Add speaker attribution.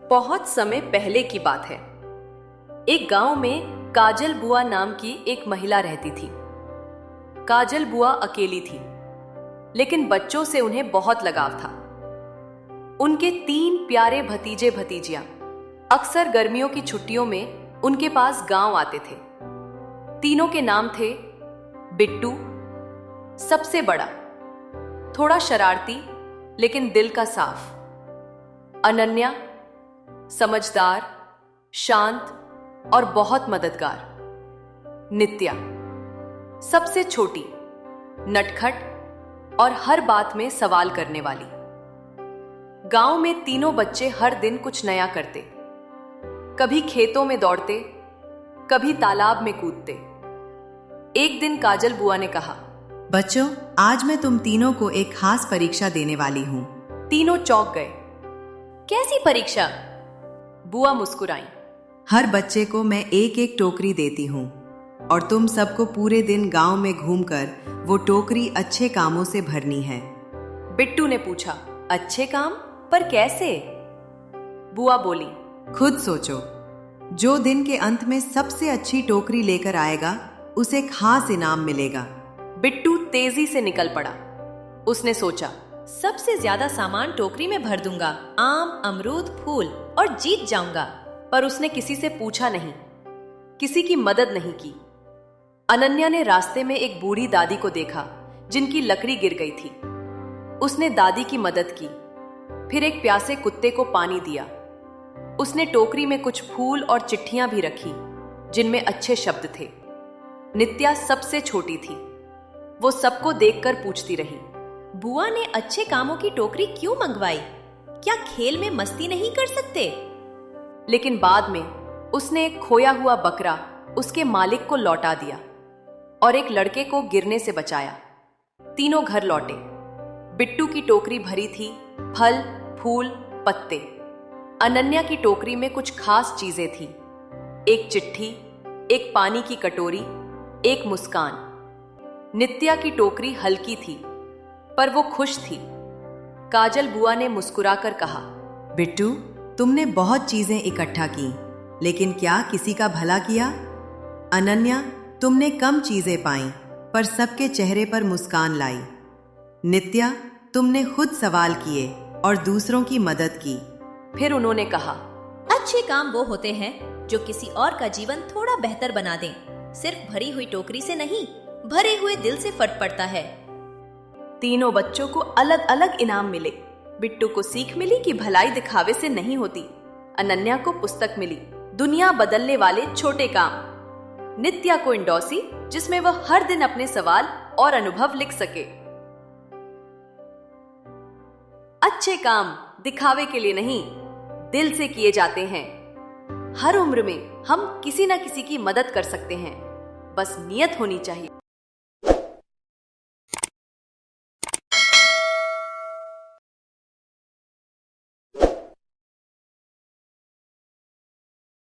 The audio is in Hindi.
Speaker 1: बहुत समय पहले की बात है। एक गांव में काजल बुआ नाम की एक महिला रहती थी। काजल बुआ अकेली थी, लेकिन बच्चों से उन्हें बहुत लगाव था। उनके 3 प्यारे भतीजे भतीजियां अक्सर गर्मियों की छुट्टियों में उनके पास गांव आते थे। तीनों के नाम थे बिट्टू, सबसे बड़ा, थोड़ा शरारती लेकिन दिल का साफ; अनन्या, समझदार, शांत और बहुत मददगार; नित्या, सबसे छोटी, नटखट और हर बात में सवाल करने वाली। गांव में तीनों बच्चे हर दिन कुछ नया करते। कभी खेतों में दौड़ते, कभी तालाब में कूदते। एक दिन काजल बुआ ने कहा,
Speaker 2: बच्चों, आज मैं तुम तीनों को एक खास परीक्षा देने वाली हूँ।
Speaker 1: तीनों चौंक गए। कैसी परीक्षा? बुआ मुस्कुराई।
Speaker 2: हर बच्चे को मैं एक एक टोकरी देती हूँ और तुम सबको पूरे दिन गांव में घूमकर वो टोकरी अच्छे कामों से भरनी है।
Speaker 1: बिट्टू ने पूछा, अच्छे काम? पर कैसे? बुआ बोली,
Speaker 2: खुद सोचो। जो दिन के अंत में सबसे अच्छी टोकरी लेकर आएगा उसे खास इनाम मिलेगा।
Speaker 1: बिट्टू तेजी से निकल पड़ा। उसने सोचा, सबसे ज्यादा सामान टोकरी में भर दूंगा, आम, अमरूद, फूल, और जीत जाऊंगा। पर उसने किसी से पूछा नहीं, किसी की मदद नहीं की। अनन्या ने रास्ते में एक बूढ़ी दादी को देखा जिनकी लकड़ी गिर गई थी। उसने दादी की मदद की, फिर एक प्यासे कुत्ते को पानी दिया। उसने टोकरी में कुछ फूल और चिट्ठियां भी रखी जिनमें अच्छे शब्द थे। नित्या सबसे छोटी थी। वो सबको देखकर पूछती रही, बुआ ने अच्छे कामों की टोकरी क्यों मंगवाई? क्या खेल में मस्ती नहीं कर सकते? लेकिन बाद में उसने एक खोया हुआ बकरा उसके मालिक को लौटा दिया और एक लड़के को गिरने से बचाया। तीनों घर लौटे। बिट्टू की टोकरी भरी थी फल, फूल, पत्ते। अनन्या की टोकरी में कुछ खास चीजें थी, एक चिट्ठी, एक पानी की कटोरी, एक मुस्कान। नित्या की टोकरी हल्की थी पर वो खुश थी। काजल बुआ ने मुस्कुराकर कहा,
Speaker 2: बिट्टू, तुमने बहुत चीजें इकट्ठा की, लेकिन क्या किसी का भला किया? अनन्या, तुमने कम चीजें पाई पर सबके चेहरे पर मुस्कान लाई। नित्या, तुमने खुद सवाल किए और दूसरों की मदद की।
Speaker 1: फिर उन्होंने कहा,
Speaker 3: अच्छे काम वो होते हैं जो किसी और का जीवन थोड़ा बेहतर बना दें। सिर्फ भरी हुई टोकरी से नहीं, भरे हुए दिल से फट पड़ता है।
Speaker 1: तीनों बच्चों को अलग अलग इनाम मिले। बिट्टू को सीख मिली कि भलाई दिखावे से नहीं होती। अनन्या को पुस्तक मिली, दुनिया बदलने वाले छोटे काम। नित्या को इंडोसी, जिसमें वह हर दिन अपने सवाल और अनुभव लिख सके। अच्छे काम दिखावे के लिए नहीं, दिल से किए जाते हैं। हर उम्र में हम किसी न किसी की मदद कर सकते हैं, बस नियत होनी चाहिए।